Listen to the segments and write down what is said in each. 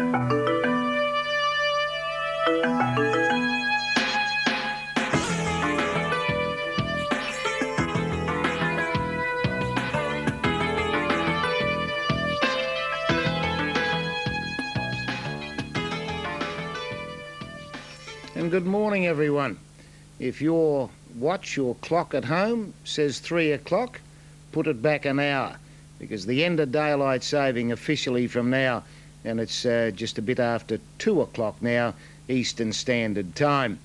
And good morning, everyone. If your watch or clock at home says 3 o'clock, put it back an hour, because the end of daylight saving officially from now, and it's just a bit after 2 o'clock now, Eastern Standard Time.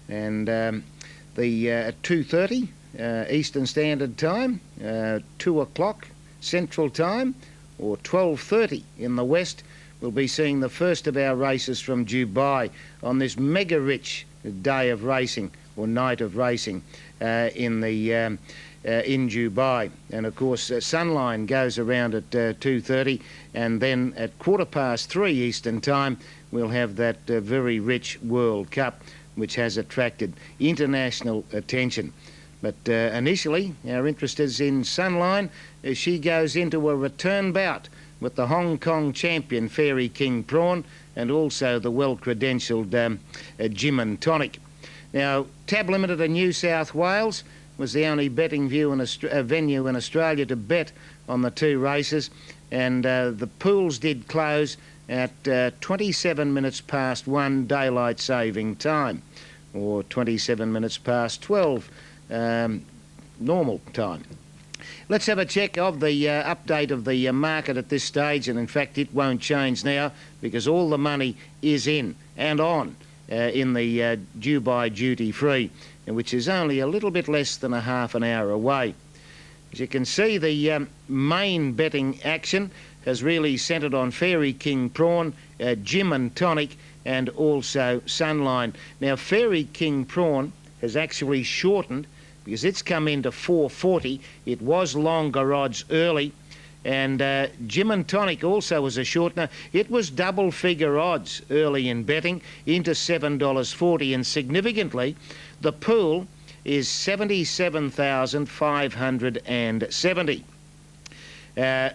And at 2:30 Eastern Standard Time, 2 o'clock Central Time, or 12:30 in the West, we'll be seeing the first of our races from Dubai on this mega-rich day of racing, or night of racing, in Dubai. And of course, Sunline goes around at 2:30, and then at 3:15 Eastern Time, we'll have that very rich World Cup, which has attracted international attention. But initially, our interest is in Sunline as she goes into a return bout with the Hong Kong champion Fairy King Prawn, and also the well-credentialed Gym and Tonic. Now, Tab Limited in New South Wales was the only betting venue in Australia to bet on the two races, and the pools did close at 27 minutes past 1 daylight saving time, or 27 minutes past 12 normal time. Let's have a check of the update of the market at this stage, and in fact it won't change now because all the money is in and on in the Dubai Duty Free, which is only a little bit less than a half an hour away. As you can see, the main betting action has really centred on Fairy King Prawn, Gym and Tonic, and also Sunline. Now, Fairy King Prawn has actually shortened because it's come into 440. It was longer odds early. And Gym and Tonic also was a shortener. It was double figure odds early in betting into $7.40. And significantly, the pool is 77,570.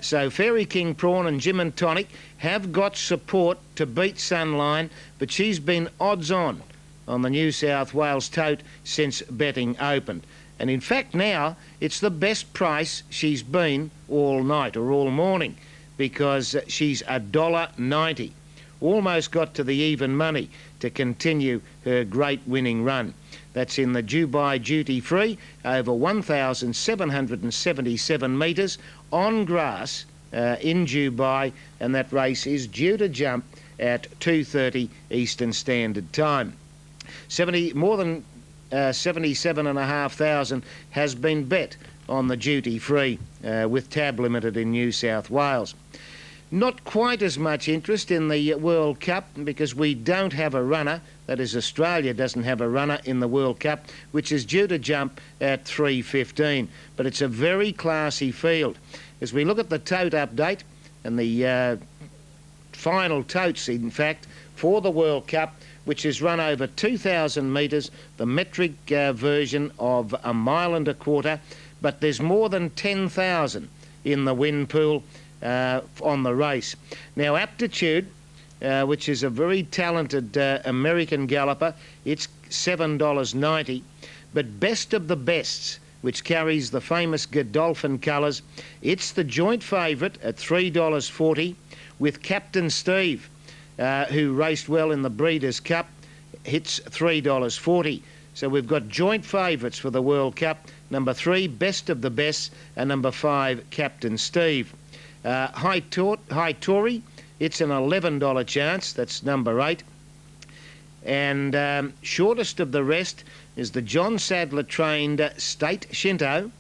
So Fairy King Prawn and Gym and Tonic have got support to beat Sunline, but she's been odds on the New South Wales tote since betting opened. And in fact now it's the best price she's been all night or all morning, because she's $1.90. Almost got to the even money to continue her great winning run. That's in the Dubai Duty Free, over 1,777 metres on grass in Dubai, and that race is due to jump at 2:30 Eastern Standard Time. More than 77,500 has been bet on the Duty Free with Tab Limited in New South Wales. Not quite as much interest in the World Cup because we don't have a runner, that is Australia doesn't have a runner in the World Cup, which is due to jump at 3:15. But it's a very classy field. As we look at the tote update and the final totes, in fact, for the World Cup, which is run over 2,000 metres, the metric version of 1.25 miles, but there's more than 10,000 in the win pool on the race. Now, Aptitude, which is a very talented American galloper, it's $7.90, but Best of the Bests, which carries the famous Godolphin colours, it's the joint favourite at $3.40 with Captain Steve, who raced well in the Breeders' Cup, hits $3.40. So we've got joint favourites for the World Cup. Number 3, Best of the Best, and number 5, Captain Steve. High Tory, it's an $11 chance, that's number 8. And shortest of the rest is the John Sadler trained State Shinto,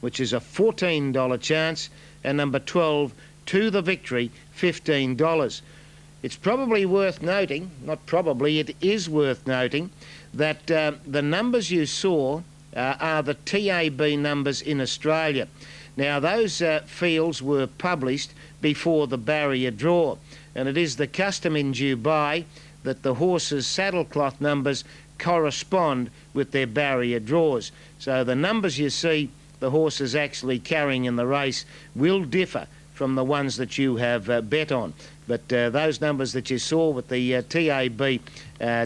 which is a $14 chance, and number 12, To the Victory, $15. It's probably worth noting, not probably, it is worth noting, that the numbers you saw are the TAB numbers in Australia. Now, those fields were published before the barrier draw, and it is the custom in Dubai that the horses' saddlecloth numbers correspond with their barrier draws. So the numbers you see the horses actually carrying in the race will differ from the ones that you have bet on. But those numbers that you saw with the TAB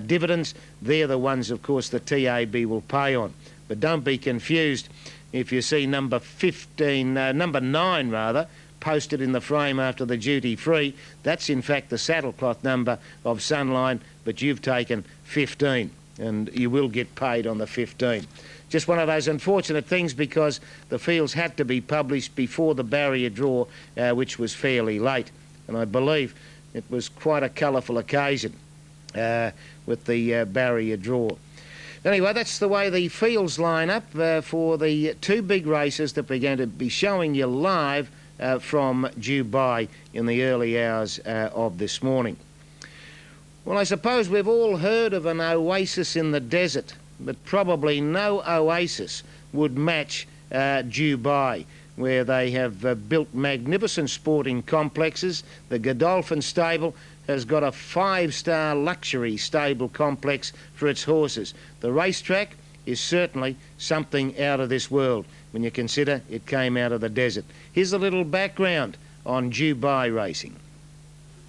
dividends, they're the ones, of course, the TAB will pay on. But don't be confused if you see number 9 rather, posted in the frame after the duty free. That's in fact the saddlecloth number of Sunline, but you've taken 15, and you will get paid on the 15. Just one of those unfortunate things, because the fields had to be published before the barrier draw, which was fairly late, and I believe it was quite a colourful occasion with the barrier draw. Anyway, that's the way the fields line up for the two big races that we're going to be showing you live from Dubai in the early hours of this morning. Well, I suppose we've all heard of an oasis in the desert, but probably no oasis would match Dubai, where they have built magnificent sporting complexes. The Godolphin stable has got a 5-star luxury stable complex for its horses. The racetrack is certainly something out of this world when you consider it came out of the desert. Here's a little background on Dubai racing.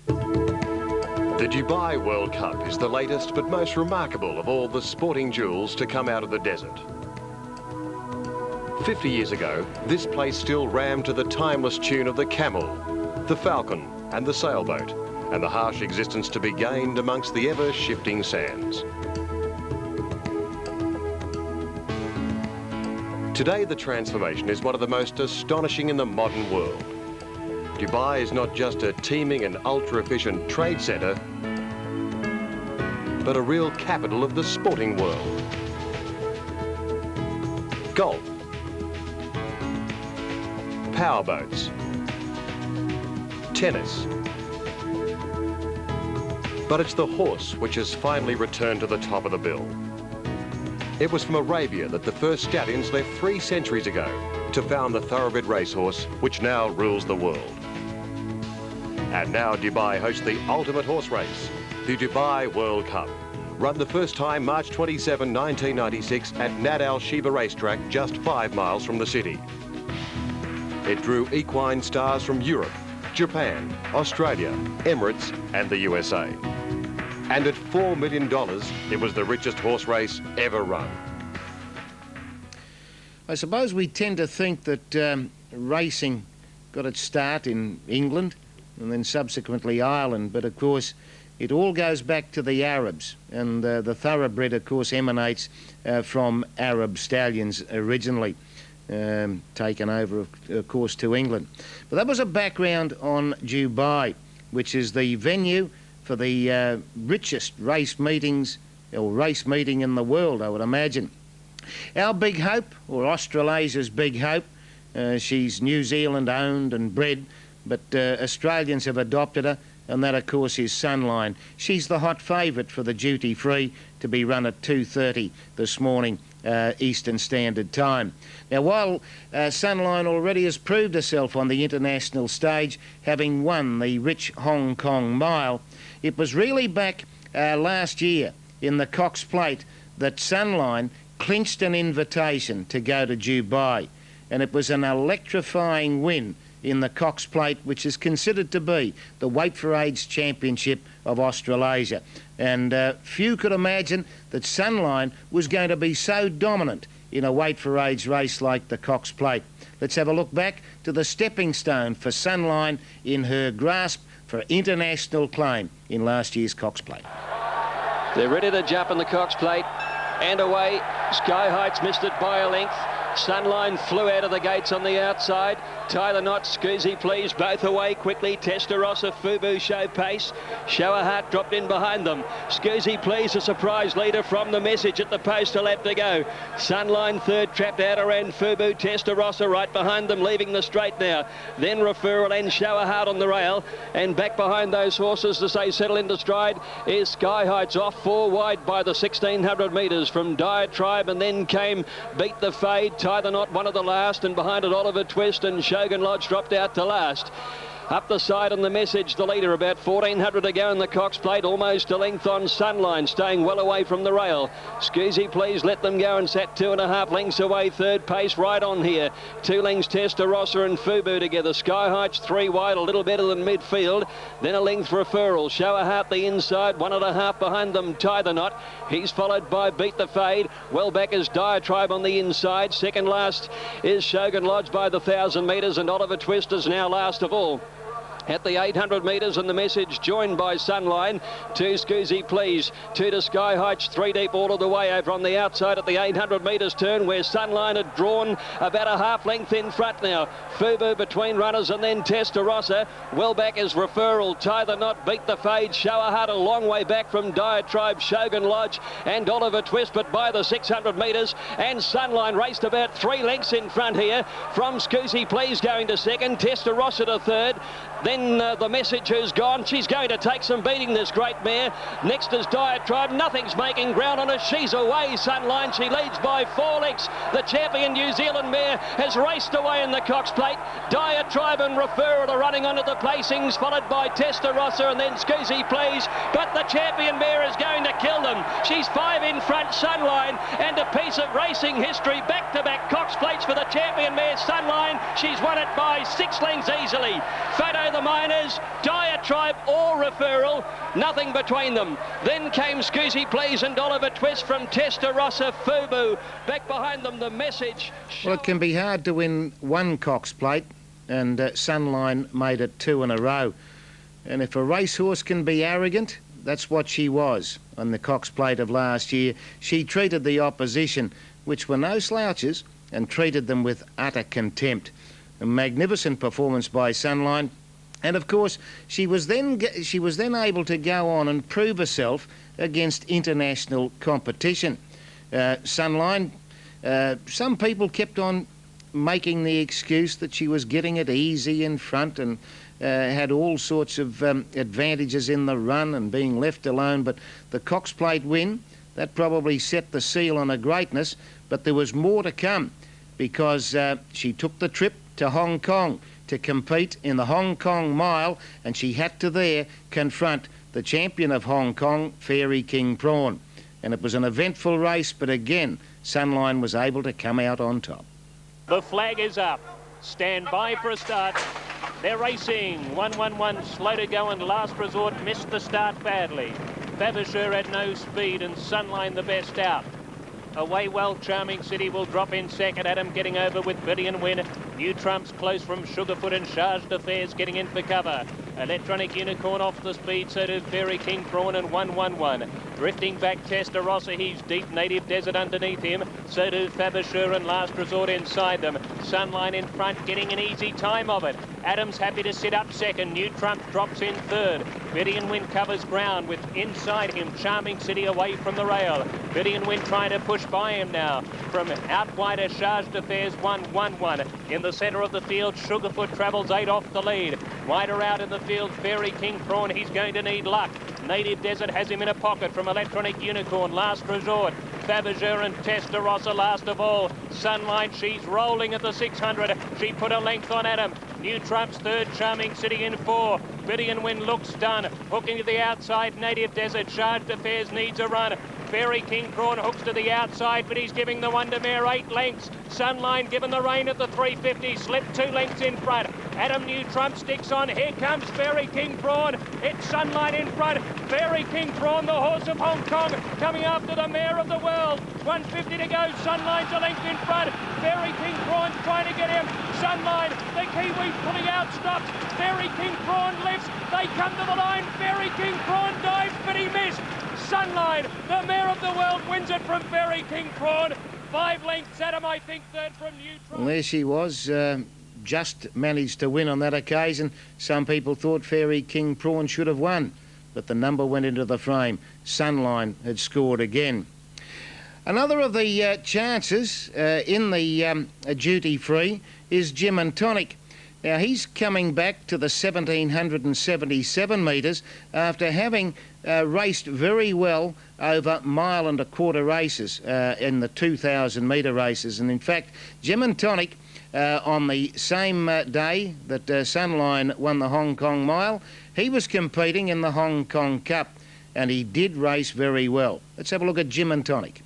The Dubai World Cup is the latest but most remarkable of all the sporting jewels to come out of the desert. 50 years ago, this place still rammed to the timeless tune of the camel, the falcon and the sailboat, and the harsh existence to be gained amongst the ever-shifting sands. Today, the transformation is one of the most astonishing in the modern world. Dubai is not just a teeming and ultra-efficient trade centre, but a real capital of the sporting world. Golf, powerboats, tennis. But it's the horse which has finally returned to the top of the bill. It was from Arabia that the first stallions left 3 centuries ago to found the thoroughbred racehorse which now rules the world. And now Dubai hosts the ultimate horse race, the Dubai World Cup, run the first time March 27, 1996 at Nad Al Sheba racetrack just 5 miles from the city. It drew equine stars from Europe, Japan, Australia, Emirates and the USA. And at $4 million, it was the richest horse race ever run. I suppose we tend to think that racing got its start in England and then subsequently Ireland, but of course it all goes back to the Arabs, and the thoroughbred of course emanates from Arab stallions originally, taken over of course to England. But that was a background on Dubai, which is the venue for the richest race meetings or race meeting in the world, I would imagine. Our big hope, or Australasia's big hope, she's New Zealand owned and bred, but Australians have adopted her, and that of course is Sunline. She's the hot favourite for the duty free to be run at 2:30 this morning Eastern Standard Time. Now, while Sunline already has proved herself on the international stage, having won the rich Hong Kong Mile, it was really back last year in the Cox Plate that Sunline clinched an invitation to go to Dubai, and it was an electrifying win in the Cox Plate, which is considered to be the Weight for Age Championship of Australasia. And few could imagine that Sunline was going to be so dominant in a Weight for Age race like the Cox Plate. Let's have a look back to the stepping stone for Sunline in her grasp for international claim in last year's Cox Plate. They're ready to jump in the Cox Plate, and away. Sky Heights missed it by a length. Sunline flew out of the gates on the outside. Tie the knot, Scoozy Please, both away quickly. Testarossa, Fubu show pace. Shower Heart dropped in behind them. Scoozy Please, a surprise leader from the Message at the post, a lap to go. Sunline third, trapped out around Fubu. Testarossa right behind them, leaving the straight now. Then Referral and Shower Heart on the rail. And back behind those horses to say settle into stride is Sky Heights, off 4 wide by the 1,600 metres from Diatribe, and then came Beat the Fade. Tie the Knot, one of the last, and behind it Oliver Twist, and Shogun Lodge dropped out to last. Up the side on the Message, the leader, about 1400 to go in the Cox Plate, almost a length on Sunline, staying well away from the rail. Scusi Please Let Them Go and sat 2.5 lengths away, third pace right on here. 2 lengths Testarossa and Fubu together. Sky Heights 3 wide, a little better than midfield. Then a length Referral. Show a Heart the inside, 1.5 behind them, Tie the Knot. He's followed by Beat the Fade. Well back is Diatribe on the inside. Second last is Shogun Lodge by the 1,000 metres, and Oliver Twist is now last of all. At the 800 metres, and the Message joined by Sunline. 2 Scusi Please, 2 to Sky Heights, 3 deep all of the way over on the outside at the 800 metres turn, where Sunline had drawn about a half length in front now. Fubu between runners, and then Testarossa. Well back is Referral. Tie the Knot, Beat the Fade. Show a Heart a long way back from Diatribe, Shogun Lodge and Oliver Twist, but by the 600 metres, and Sunline raced about 3 lengths in front here from Scusi Please going to second, Testarossa to third. Then the Message who's gone. She's going to take some beating, this great mare. Next is Diatribe. Nothing's making ground on her. She's away, Sunline. She leads by 4 lengths. The champion New Zealand mare has raced away in the Cox Plate. Diatribe and Referral are running onto the placings, followed by Testarossa and then Scusi Please. But the champion mare is going to kill them. She's 5 in front, Sunline, and a piece of racing history. Back-to-back Cox Plates for the champion mare, Sunline. She's won it by 6 lengths easily. Photo the Miners, Diatribe or Referral, nothing between them. Then came Scusi Please and Oliver Twist from Testarossa, Fubu. Back behind them, the Message. Well, it can be hard to win one Cox Plate, and Sunline made it 2 in a row. And if a racehorse can be arrogant, that's what she was on the Cox Plate of last year. She treated the opposition, which were no slouches, and treated them with utter contempt. A magnificent performance by Sunline. And of course, she was then able to go on and prove herself against international competition. Sunline, some people kept on making the excuse that she was getting it easy in front and had all sorts of advantages in the run and being left alone. But the Cox Plate win, that probably set the seal on her greatness. But there was more to come, because she took the trip to Hong Kong to compete in the Hong Kong Mile, and she had to there confront the champion of Hong Kong, Fairy King Prawn. And it was an eventful race, but again, Sunline was able to come out on top. The flag is up. Stand by for a start. They're racing. 1-1-1, slow to go, and Last Resort missed the start badly. Fabershire had no speed, and Sunline the best out. Away well, Charming City will drop in second. Adam getting over with Billion Win. New Trumps close from Sugarfoot, and Charge d'Affaires getting in for cover. Electronic Unicorn off the speed, so do Fairy King Prawn and 1-1-1. Drifting back Testarossa, he's deep. Native Desert underneath him, so do Fabershire and Last Resort inside them. Sunline in front, getting an easy time of it. Adams happy to sit up second. New Trump drops in third. Billion Win covers ground with inside him Charming City away from the rail. Billion Win trying to push by him now. From out wider, Charge d'Affaires 1-1-1. In the centre of the field, Sugarfoot travels 8 off the lead. Wider out in the field, Fairy King Prawn. He's going to need luck. Native Desert has him in a pocket from Electronic Unicorn. Last Resort, Fabergé and Testarossa last of all. Sunline, she's rolling at the 600. She put a length on Adam. New Trumps third, Charming City in 4. Billion Win looks done. Hooking to the outside, Native Desert. Charge d'Affaires needs a run. Fairy King Prawn hooks to the outside, but he's giving the Wonder Mare 8 lengths. Sunline given the rein at the 350, slipped 2 lengths in front. Adam New Trump sticks on. Here comes Fairy King Prawn. It's Sunline in front. Fairy King Prawn, the horse of Hong Kong, coming after the Mare of the World. 150 to go. Sunline's a length in front. Fairy King Prawn trying to get him. Sunline, the Kiwi pulling out, stops. Fairy King Prawn lifts. They come to the line. Fairy King Prawn dives, but he missed. Sunline, the Mare of the World, wins it from Fairy King Prawn. 5 lengths, Adam, I think, third from New Trump. Well, there she was. Just managed to win on that occasion. Some people thought Fairy King Prawn should have won, but the number went into the frame. Sunline had scored again. Another of the chances in the duty free is Gym and Tonic. Now, he's coming back to the 1,777 metres after having raced very well over 1.25 mile races in the 2,000 metre races. And in fact, Gym and Tonic on the same day that Sunline won the Hong Kong Mile. He was competing in the Hong Kong Cup, and he did race very well. Let's have a look at Gym and Tonic.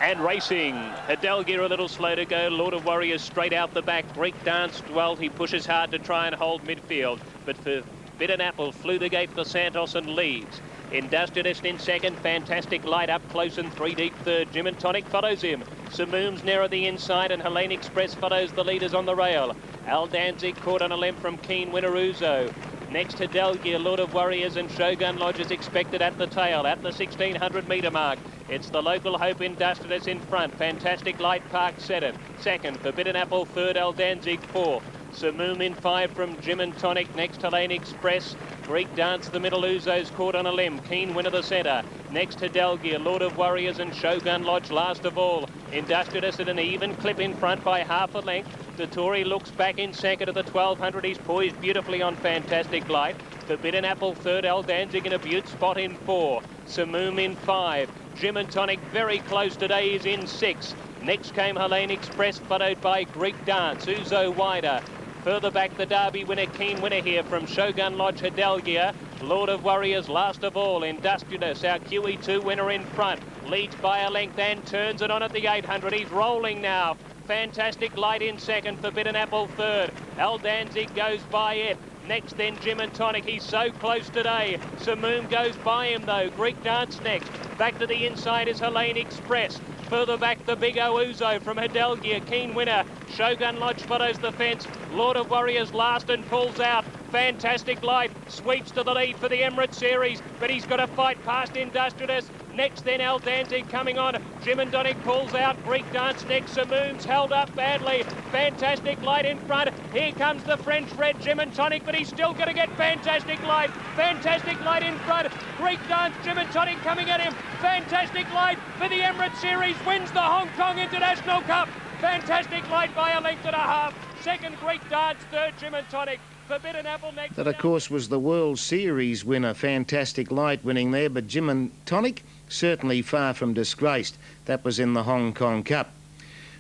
And racing, Hidalgo a little slow to go. Lord of Warriors straight out the back. Greek danced well. He pushes hard to try and hold midfield. But for Bitten Apple, flew the gate for Santos and leads. Industrialist in second. Fantastic Light up close and 3 deep third. Gym and Tonic follows him. Samoom's nearer the inside, and Helene Express follows the leaders on the rail. Al Danzig caught on a limb from Keen Winner Uzo. Next, Hidalgo, Lord of Warriors and Shogun Lodge is expected at the tail, at the 1600 metre mark. It's the local Hope Industrialist in front. Fantastic Light Park second. Forbidden Apple third. Al Danzig fourth. Samoom in 5 from Gym and Tonic. Next, Helene Express. Greek Dance, the middle. Uzo's caught on a limb. Keen Winner the centre. Next, Hidalgo, Lord of Warriors and Shogun Lodge last of all. Industrialist at an even clip in front by half a length. Dottori looks back in second at the 1200. He's poised beautifully on Fantastic Light. Forbidden Apple third. Al Danzig in a beaut spot in 4. Samoom in 5. Gym and Tonic very close today is in 6. Next came Helene Express, followed by Greek Dance. Uzo wider. Further back, the Derby winner, Keen Winner here from Shogun Lodge, Hidalgo. Lord of Warriors last of all. Industrialist, our QE2 winner in front. Leads by a length and turns it on at the 800. He's rolling now. Fantastic Light in second. Forbidden Apple third. Al Danzig goes by it. Next then Gym and Tonic. He's so close today. Samoom goes by him though. Greek Dance next. Back to the inside is Helene Express. Further back, the big Uzo from Hidalgo, Keen Winner. Shogun Lodge follows the fence. Lord of Warriors last and pulls out. Fantastic Light sweeps to the lead for the Emirates Series, but he's got to fight past Industrialist. Next then Al Danzig coming on. Gym and Tonic pulls out. Greek Dance next. Samoom's held up badly. Fantastic Light in front. Here comes the French red Gym and Tonic, but he's still going to get Fantastic Light. Fantastic Light in front. Greek Dance, Gym and Tonic coming at him. Fantastic Light for the Emirates Series wins the Hong Kong International Cup. Fantastic Light by a length and a half. Second Greek Dance, third Gym and Tonic. Forbidden Apple next. That, of course, was the World Series winner, Fantastic Light, winning there, but Gym and Tonic certainly far from disgraced. That was in the Hong Kong Cup.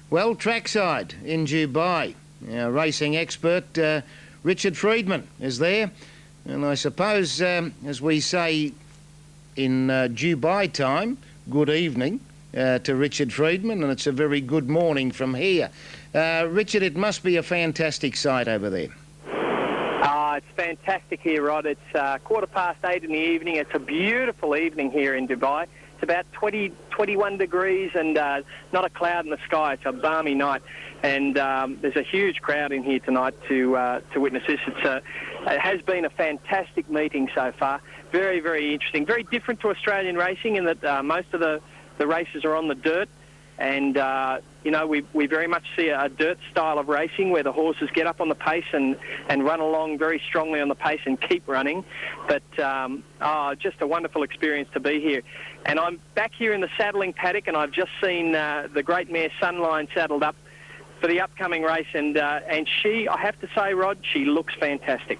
Well, trackside in Dubai, our racing expert Richard Freedman is there, and I suppose, as we say in Dubai time, good evening to Richard Freedman, and it's a very good morning from here. Richard, it must be a fantastic sight over there. It's fantastic here, Rod. It's 8:15 in the evening. It's a beautiful evening here in Dubai. It's about 21 degrees and not a cloud in the sky. It's a balmy night, and there's a huge crowd in here tonight to witness this. It has been a fantastic meeting so far. Very, very interesting. Very different to Australian racing in that most of the races are on the dirt. And, you know, we very much see a dirt style of racing where the horses get up on the pace and run along very strongly on the pace and keep running. But just a wonderful experience to be here. And I'm back here in the saddling paddock, and I've just seen the great mare Sunline saddled up for the upcoming race. And she, I have to say, Rod, she looks fantastic.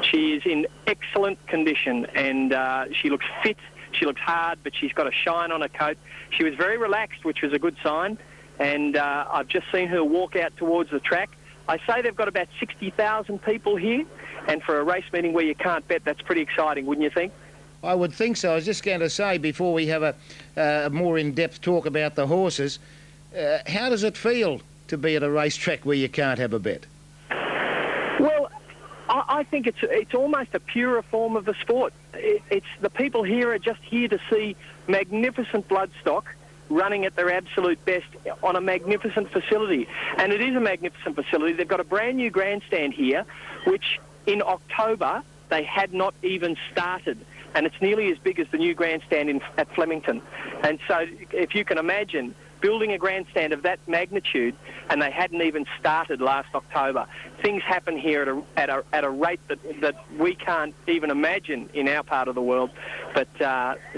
She is in excellent condition, and she looks fit. She looks hard, but she's got a shine on her coat. She was very relaxed, which was a good sign. And I've just seen her walk out towards the track. I say they've got about 60,000 people here. And for a race meeting where you can't bet, that's pretty exciting, wouldn't you think? I would think so. I was just going to say, before we have a more in-depth talk about the horses, how does it feel to be at a racetrack where you can't have a bet? Well, I think it's almost a purer form of the sport. It's the people here are just here to see magnificent bloodstock running at their absolute best on a magnificent facility. And it is a magnificent facility. They've got a brand new grandstand here, which in October they had not even started. And it's nearly as big as the new grandstand at Flemington. And so if you can imagine building a grandstand of that magnitude, and they hadn't even started last October. Things happen here at a rate that we can't even imagine in our part of the world. But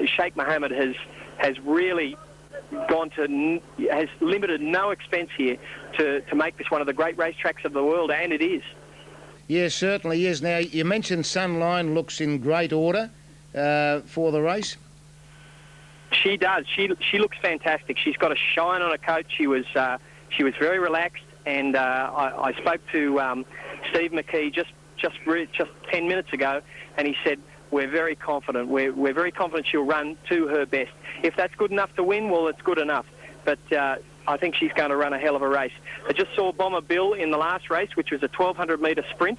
Sheikh Mohammed has really has limited no expense here to make this one of the great racetracks of the world, and it is. Yes, certainly is. Now, you mentioned Sunline looks in great order for the race. She does. She looks fantastic. She's got a shine on her coat. She was very relaxed, and I spoke to Steve McKee just 10 minutes ago, and he said, we're very confident. We're very confident she'll run to her best. If that's good enough to win, well, it's good enough. But I think she's going to run a hell of a race. I just saw Bomber Bill in the last race, which was a 1,200-metre sprint,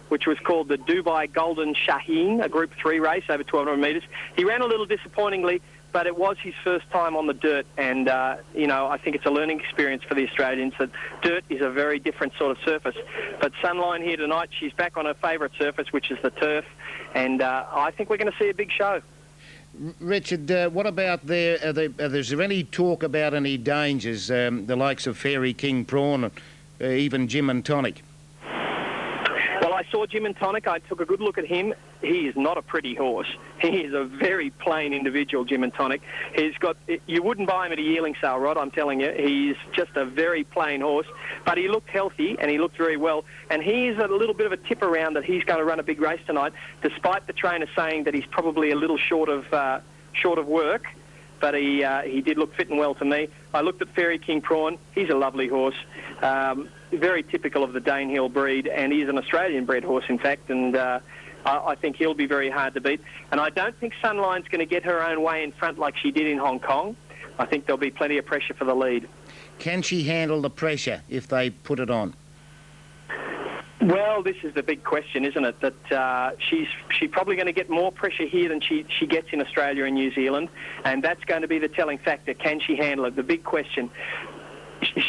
which was called the Dubai Golden Shaheen, a Group 3 race over 1,200 metres. He ran a little disappointingly, but it was his first time on the dirt, and, I think it's a learning experience for the Australians that dirt is a very different sort of surface. But Sunline here tonight, she's back on her favourite surface, which is the turf, and I think we're going to see a big show. Richard, what about is there any talk about any dangers, the likes of Fairy King Prawn, even Gym and Tonic? Well, I saw Gym and Tonic. I took a good look at him. He is not a pretty horse. He is a very plain individual, Gym and Tonic. You wouldn't buy him at a yearling sale, Rod, I'm telling you. He's just a very plain horse. But he looked healthy and he looked very well. And he's a little bit of a tip around that he's going to run a big race tonight, despite the trainer saying that he's probably a little short of work. But he did look fit and well to me. I looked at Fairy King Prawn. He's a lovely horse. Very typical of the Danehill breed, and he's an Australian-bred horse, in fact, and I think he'll be very hard to beat. And I don't think Sunline's going to get her own way in front like she did in Hong Kong. I think there'll be plenty of pressure for the lead. Can she handle the pressure if they put it on? Well, this is the big question, isn't it? That she's probably going to get more pressure here than she gets in Australia and New Zealand, and that's going to be the telling factor. Can she handle it? The big question.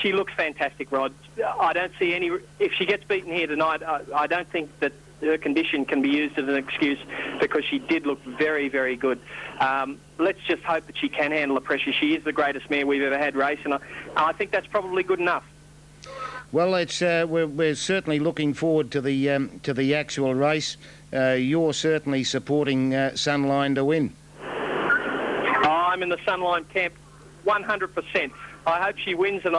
She looks fantastic, Rod. I don't see any... If she gets beaten here tonight, I don't think that her condition can be used as an excuse, because she did look very, very good. Let's just hope that she can handle the pressure. She is the greatest mare we've ever had race, and I think that's probably good enough. Well, we're certainly looking forward to the actual race. You're certainly supporting Sunline to win. I'm in the Sunline camp 100%. I hope she wins, and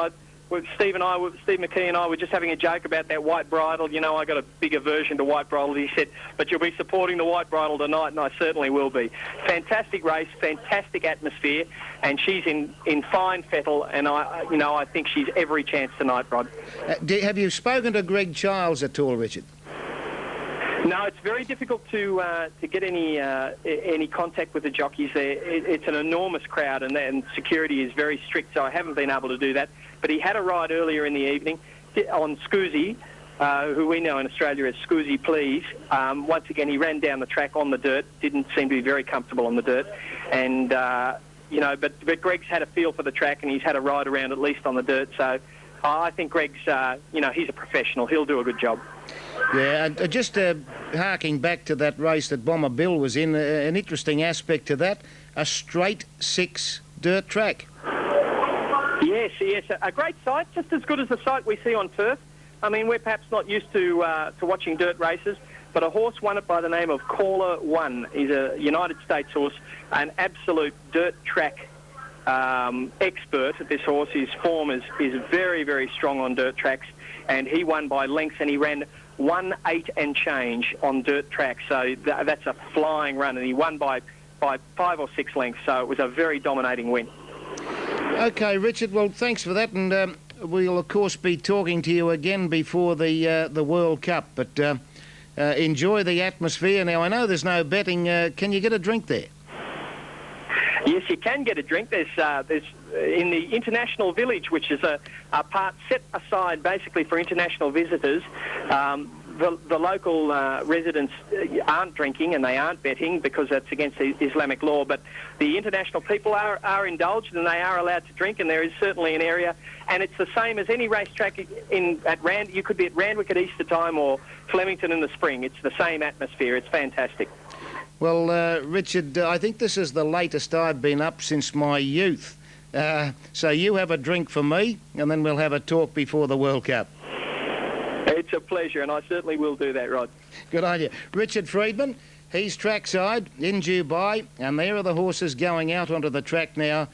Steve McKee and I were just having a joke about that White Bridle. You know, I got a big aversion to White Bridle. He said, but you'll be supporting the White Bridle tonight, and I certainly will be. Fantastic race, fantastic atmosphere, and she's in fine fettle, and I think she's every chance tonight, Rod. Have you spoken to Greg Childs at all, Richard? No, it's very difficult to get any contact with the jockeys there. It's an enormous crowd, and security is very strict, so I haven't been able to do that. But he had a ride earlier in the evening on Scoozy, who we know in Australia as Scoozy Please. Once again, he ran down the track on the dirt, didn't seem to be very comfortable on the dirt, and but Greg's had a feel for the track, and he's had a ride around at least on the dirt. So I think Greg's, he's a professional. He'll do a good job. Yeah, just harking back to that race that Bomber Bill was in, an interesting aspect to that, a straight 6 dirt track. Yes, a great sight, just as good as the sight we see on turf. I mean, we're perhaps not used to watching dirt races, but a horse won it by the name of Caller One. He's a United States horse, an absolute dirt track expert. This horse, his form is very, very strong on dirt tracks, and he won by lengths, and he ran 1-8 and change on dirt tracks. So that's a flying run, and he won by 5 or 6 lengths. So it was a very dominating win. Okay, Richard. Well, thanks for that, and we'll of course be talking to you again before the World Cup. But enjoy the atmosphere. Now, I know there's no betting. Can you get a drink there? Yes, you can get a drink. There's in the International Village, which is a part set aside basically for international visitors. The local residents aren't drinking and they aren't betting because that's against the Islamic law, but the international people are indulged and they are allowed to drink, and there is certainly an area, and it's the same as any racetrack at Rand. You could be at Randwick at Easter time or Flemington in the spring. It's the same atmosphere. It's fantastic. Well, Richard, I think this is the latest I've been up since my youth. So you have a drink for me, and then we'll have a talk before the World Cup. It's a pleasure, and I certainly will do that, Rod. Good on you. Richard Freedman, he's trackside in Dubai, and there are the horses going out onto the track now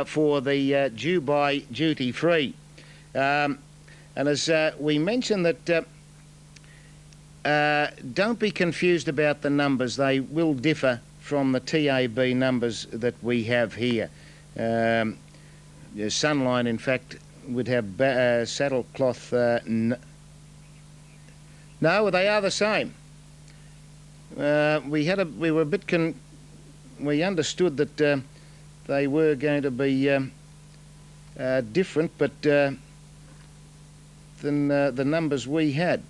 for the Dubai Duty Free. And as we mentioned that... don't be confused about the numbers. They will differ from the TAB numbers that we have here. Sunline, in fact, would have saddlecloth. No, they are the same. We were a bit we understood that they were going to be different, but than the numbers we had.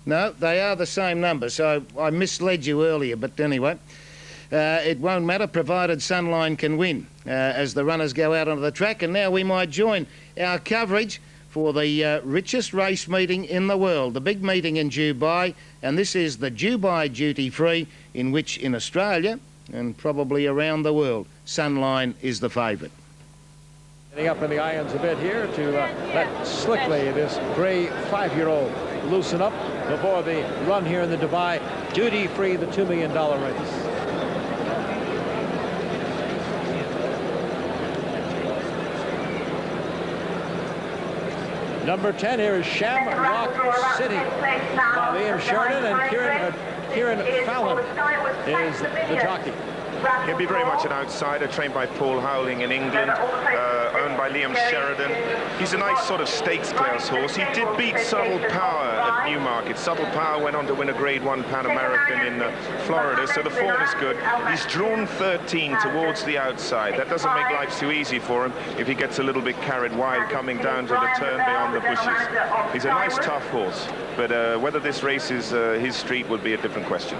No, they are the same numbers, so I misled you earlier, but anyway. It won't matter provided Sunline can win as the runners go out onto the track. And now we might join our coverage for the richest race meeting in the world, the big meeting in Dubai. And this is the Dubai Duty Free, in which in Australia and probably around the world, Sunline is the favourite. Getting up in the irons a bit here to let Slickley, this grey 5-year-old, loosen up before the run here in the Dubai Duty Free, the $2 million race. Number 10 here is Shamrock City by Liam Sheridan, and Kieran Fallon is the jockey. He'll be very much an outsider, trained by Paul Howling in England, owned by Liam Sheridan. He's a nice sort of stakes class horse. He did beat Subtle Power at Newmarket. Subtle Power went on to win a Grade 1 Pan American in Florida, so the form is good. He's drawn 13 towards the outside. That doesn't make life too easy for him if he gets a little bit carried wide coming down to the turn beyond the bushes. He's a nice, tough horse, but whether this race is his street would be a different question.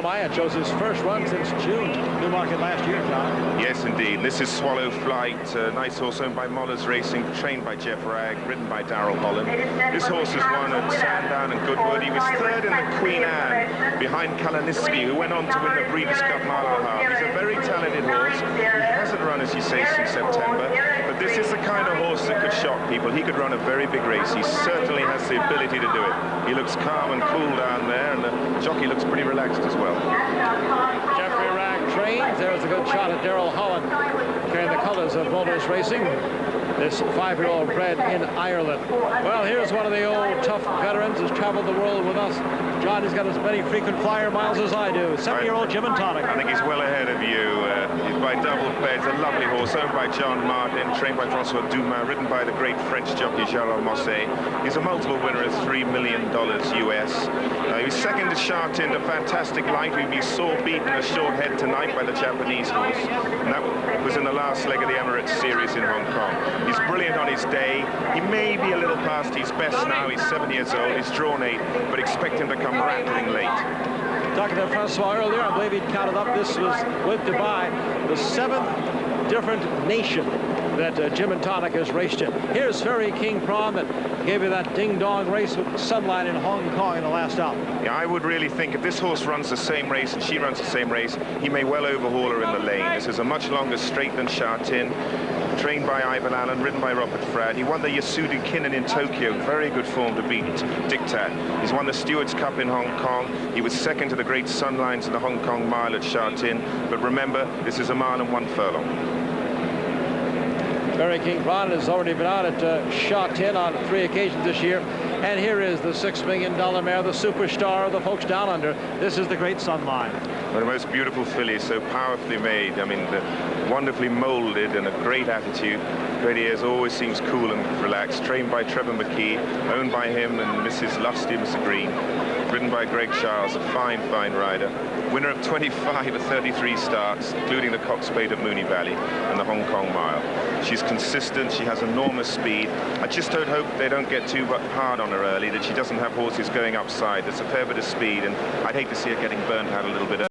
Maya chose his first run since June, Newmarket last year, John. Yes, indeed. This is Swallow Flight, a nice horse owned by Mollers Racing, trained by Jeff Ragg, ridden by Darrell Holland. This horse has won at Sandown and Goodwood. He was third in the Queen Anne, behind Kalaniski, who went on to win the Breeders' Cup Mile and a Half. He's a very talented horse. He hasn't run, as you say, since September, but this is the kind of horse that could shock people. He could run a very big race. He certainly has the ability to do it. He looks calm and cool down there, and the jockey looks pretty relaxed as well. Jeffrey Ragg trains. There's a good shot at Darrell Holland, carrying the colours of Mollers Racing. This 5-year-old bred in Ireland. Well, here's one of the old tough veterans who's traveled the world with us. John has got as many frequent flyer miles as I do. 7-year-old Jim and Tonic. I think he's well ahead of you. He's by Double Beds, a lovely horse, owned by John Martin, trained by Francois Dumas, ridden by the great French jockey Charles Mosset. He's a multiple winner of $3 million US. He was second to Chartin, a fantastic light, whom you saw beaten a short head tonight by the Japanese horse. And that was in the last leg of the Emirates Series in Hong Kong. He's brilliant on his day. He may be a little past his best now. He's 7 years old. He's drawn 8, but expect him to come rattling late. Talking to Francois earlier, I believe he'd counted up, this was with Dubai, the 7th different nation that Jim and Tonic has raced in. Here's Ferry King Prawn that gave you that ding-dong race with Sunline in Hong Kong in the last out. Yeah, I would really think if this horse runs the same race and she runs the same race, he may well overhaul her in the lane. This is a much longer straight than Chartin, trained by Ivan Allen, ridden by Robert Fradd. He won the Yasuda Kinnan in Tokyo, very good form to beat Dictat. He's won the Stewards Cup in Hong Kong. He was second to the great Sunlines in the Hong Kong Mile at Chartin. But remember, this is a mile and 1 furlong. Ferry King Prawn has already been out at Chartin on 3 occasions this year. And here is the $6 million mare, the superstar of the folks down under. This is the great Sunline. One of the most beautiful fillies, so powerfully made. I mean, wonderfully molded and a great attitude. Great ears, always seems cool and relaxed. Trained by Trevor McKee, owned by him and Mrs. Lusty, Mr. Green. Ridden by Greg Charles, a fine, fine rider. Winner of 25 of 33 starts, including the Cox Plate at Moonee Valley and the Hong Kong Mile. She's consistent, she has enormous speed. I just don't hope they don't get too hard on her early, that she doesn't have horses going upside. There's a fair bit of speed, and I'd hate to see her getting burnt out a little bit early.